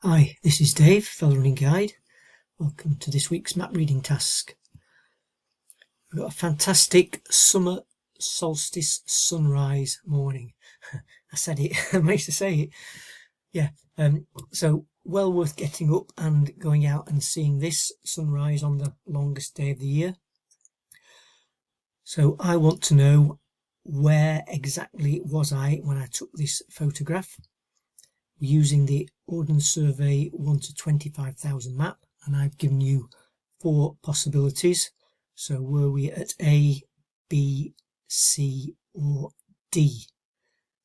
Hi, this is Dave, Fellow Running Guide. Welcome to this week's map reading task. We've got a fantastic summer solstice sunrise morning. I said it, I managed to say it. Yeah, so well worth getting up and going out and seeing this sunrise on the longest day of the year. So I want to know, where exactly was I when I took this photograph? Using the Ordnance Survey 1 to 25,000 map, and I've given you 4 possibilities. So were we at A, B, C or D?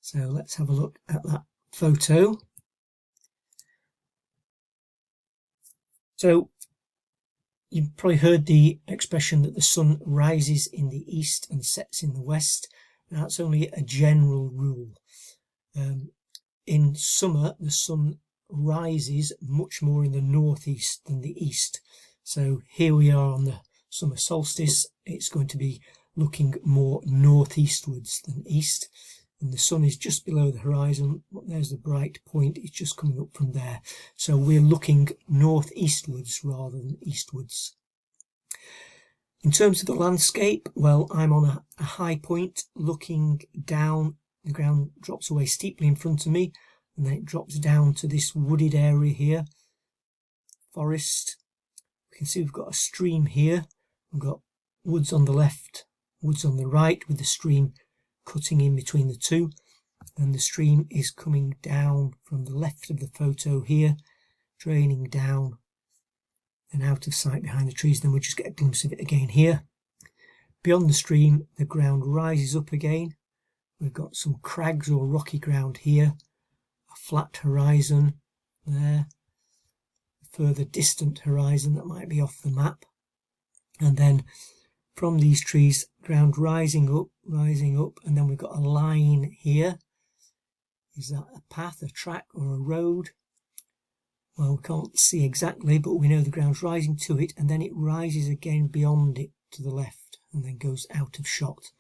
So let's have a look at that photo. So you've probably heard the expression that the sun rises in the east and sets in the west. Now, that's only a general rule. In summer, the sun rises much more in the northeast than the east. So here we are on the summer solstice. It's going to be looking more northeastwards than east, and the sun is just below the horizon. There's the bright point, it's just coming up from there. So we're looking northeastwards rather than eastwards. In terms of the landscape, well, I'm on a high point looking down. The ground drops away steeply in front of me, and then it drops down to this wooded area here, forest. You can see we've got a stream here. We've got woods on the left, woods on the right, with the stream cutting in between the two. And the stream is coming down from the left of the photo here, draining down and out of sight behind the trees. Then we'll just get a glimpse of it again here. Beyond the stream, the ground rises up again. We've got some crags or rocky ground here, a flat horizon there, a further distant horizon that might be off the map, and then from these trees, ground rising up, and then we've got a line here. Is that a path, a track or a road? Well, we can't see exactly, but we know the ground's rising to it, and then it rises again beyond it to the left and then goes out of shot.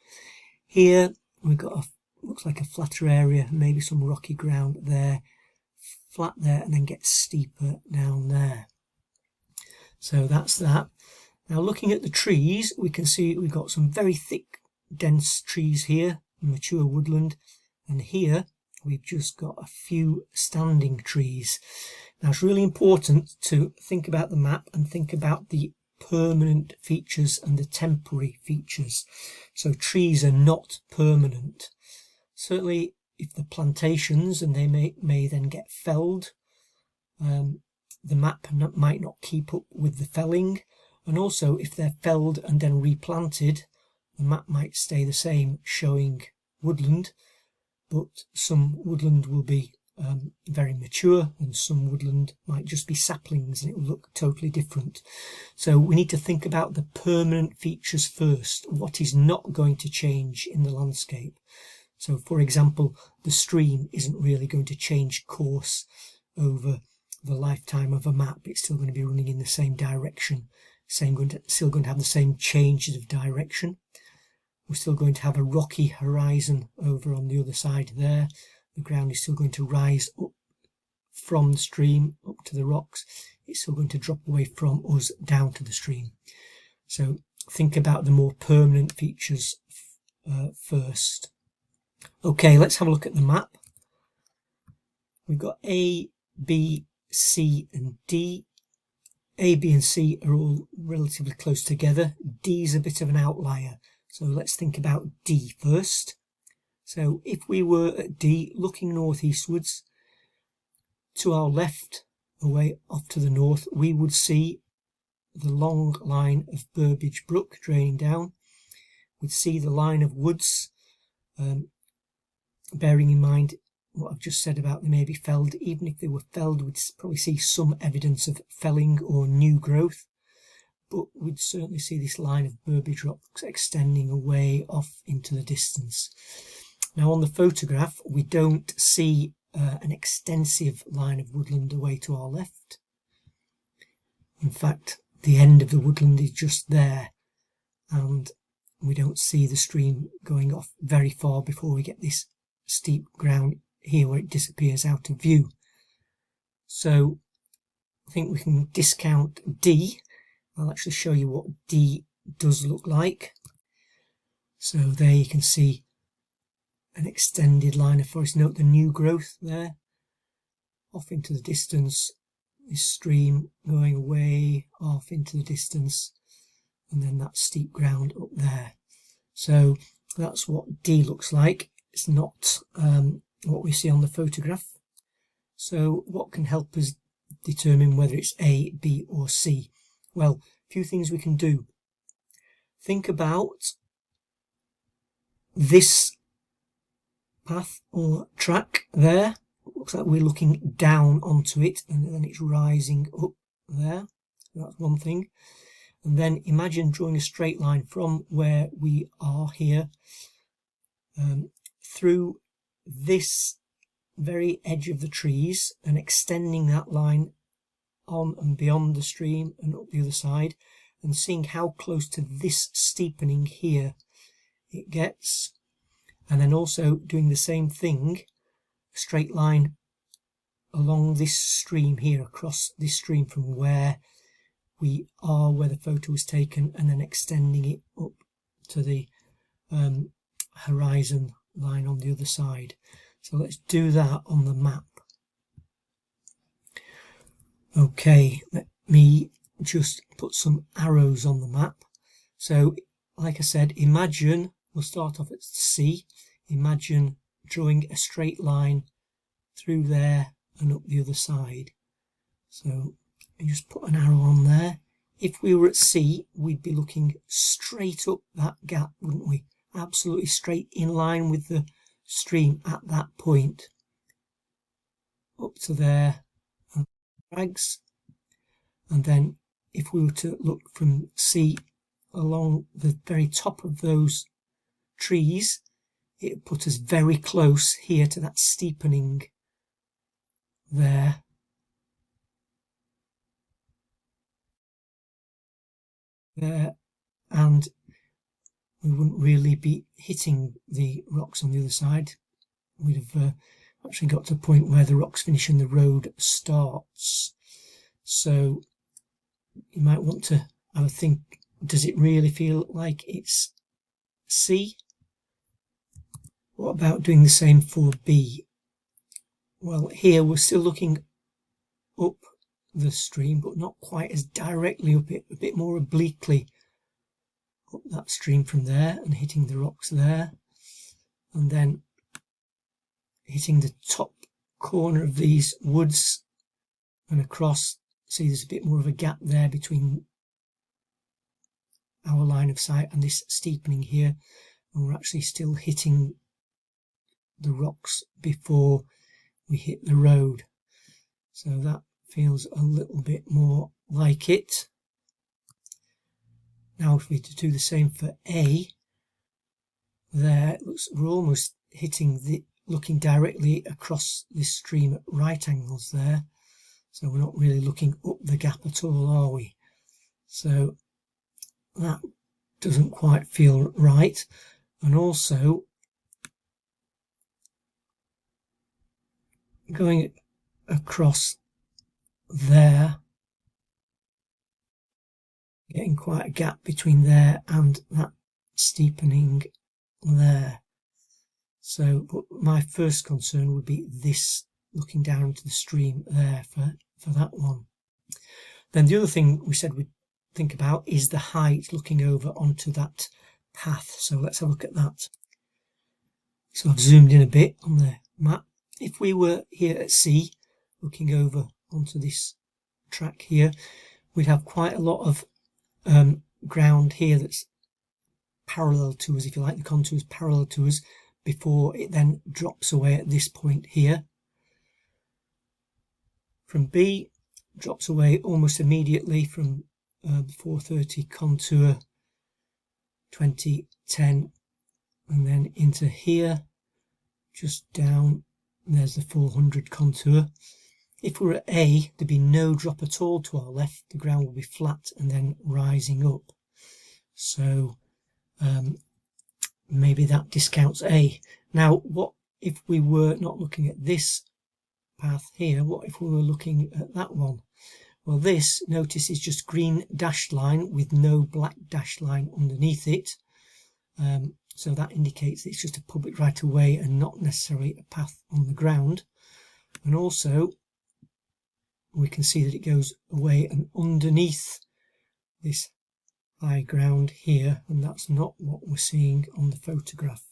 Here we've got looks like a flatter area, maybe some rocky ground there, flat there, and then gets steeper down there. So that's that. Now looking at the trees, we can see we've got some very thick, dense trees here, mature woodland, and here we've just got a few standing trees. Now it's really important to think about the map and think about the permanent features and the temporary features. So trees are not permanent. Certainly if the plantations, and they may then get felled, the map might not keep up with the felling, and also if they're felled and then replanted, the map might stay the same, showing woodland, but some woodland will be very mature, and some woodland might just be saplings, and it will look totally different. So we need to think about the permanent features first, what is not going to change in the landscape. So for example, the stream isn't really going to change course over the lifetime of a map. It's still going to be running in the same direction, still going to have the same changes of direction. We're still going to have a rocky horizon over on the other side there. The ground is still going to rise up from the stream up to the rocks. It's still going to drop away from us down to the stream. So think about the more permanent features first. Okay, let's have a look at the map. We've got A, B, C and D. A, B and C are all relatively close together. D is a bit of an outlier. So let's think about D first. So if we were at D, looking northeastwards, to our left, away off to the north, we would see the long line of Burbage Brook draining down. We'd see the line of woods, bearing in mind what I've just said about they may be felled. Even if they were felled, we'd probably see some evidence of felling or new growth, but we'd certainly see this line of Burbage rocks extending away off into the distance. Now on the photograph, we don't see an extensive line of woodland away to our left. In fact, the end of the woodland is just there, and we don't see the stream going off very far before we get this steep ground here where it disappears out of view. So I think we can discount D. I'll actually show you what D does look like. So there you can see an extended line of forest. Note the new growth there, off into the distance, this stream going away off into the distance, and then that steep ground up there. So that's what D looks like. It's not what we see on the photograph. So what can help us determine whether it's A, B or C? Well, a few things we can do. Think about this path or track there. Looks like we're looking down onto it, and then it's rising up there. That's one thing. And then imagine drawing a straight line from where we are here through this very edge of the trees and extending that line on and beyond the stream and up the other side, and seeing how close to this steepening here it gets. And then also doing the same thing, a straight line along this stream here, across this stream from where we are, where the photo was taken, and then extending it up to the horizon line on the other side. So let's do that on the map. Okay, let me just put some arrows on the map. So like I said, imagine, we'll start off at C. Imagine drawing a straight line through there and up the other side. So you just put an arrow on there. If we were at C, we'd be looking straight up that gap, wouldn't we? Absolutely straight in line with the stream at that point. Up to there, and crags. And then if we were to look from C along the very top of those trees, it would put us very close here to that steepening there. There, and we wouldn't really be hitting the rocks on the other side. We'd have actually got to a point where the rocks finish and the road starts. So you might want to have a think, does it really feel like it's C? What about doing the same for B? Well, here we're still looking up the stream, but not quite as directly up it, a bit more obliquely up that stream from there and hitting the rocks there, and then hitting the top corner of these woods and across. See, there's a bit more of a gap there between our line of sight and this steepening here, and we're actually still hitting the rocks before we hit the road. So that feels a little bit more like it. Now if we do the same for A, there it looks we're almost hitting the looking directly across this stream at right angles there. So we're not really looking up the gap at all, are we? So that doesn't quite feel right. And also going across there, getting quite a gap between there and that steepening there. So, but my first concern would be this, looking down into the stream there for that one. Then the other thing we said we'd think about is the height looking over onto that path. So let's have a look at that. So I've zoomed in a bit on the map. If we were here at C, looking over onto this track here, we'd have quite a lot of ground here that's parallel to us, if you like, the contours parallel to us, before it then drops away at this point here. From B, drops away almost immediately from 430 contour, 2010, and then into here, just down, and there's the 400 contour. If we're at A, there'd be no drop at all to our left, the ground will be flat and then rising up. So maybe that discounts A. Now, what if we were not looking at this path here? What if we were looking at that one? Well, this, notice, is just green dashed line with no black dashed line underneath it. So that indicates that it's just a public right of way and not necessarily a path on the ground. And also we can see that it goes away and underneath this high ground here, and that's not what we're seeing on the photograph.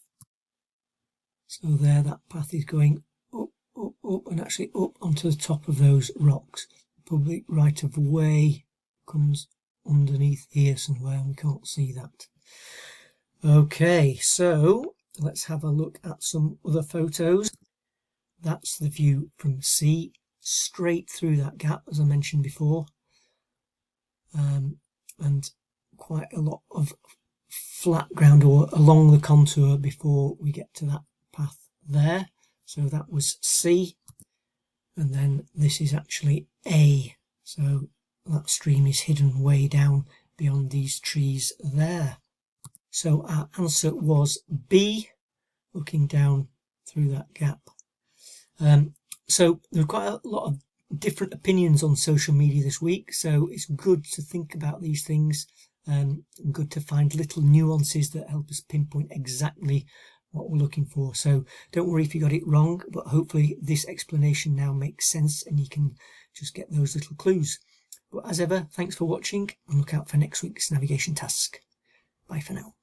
So there, that path is going up, up, up, and actually up onto the top of those rocks. Public right of way comes underneath here somewhere, and we can't see that. Okay, so let's have a look at some other photos. That's the view from sea, straight through that gap, as I mentioned before, and quite a lot of flat ground or along the contour before we get to that path there. So that was C, and then this is actually A, so that stream is hidden way down beyond these trees there. So our answer was B, looking down through that gap. So there are quite a lot of different opinions on social media this week, so it's good to think about these things, and good to find little nuances that help us pinpoint exactly what we're looking for. So don't worry if you got it wrong, but hopefully this explanation now makes sense and you can just get those little clues. But as ever, thanks for watching, and look out for next week's navigation task. Bye for now.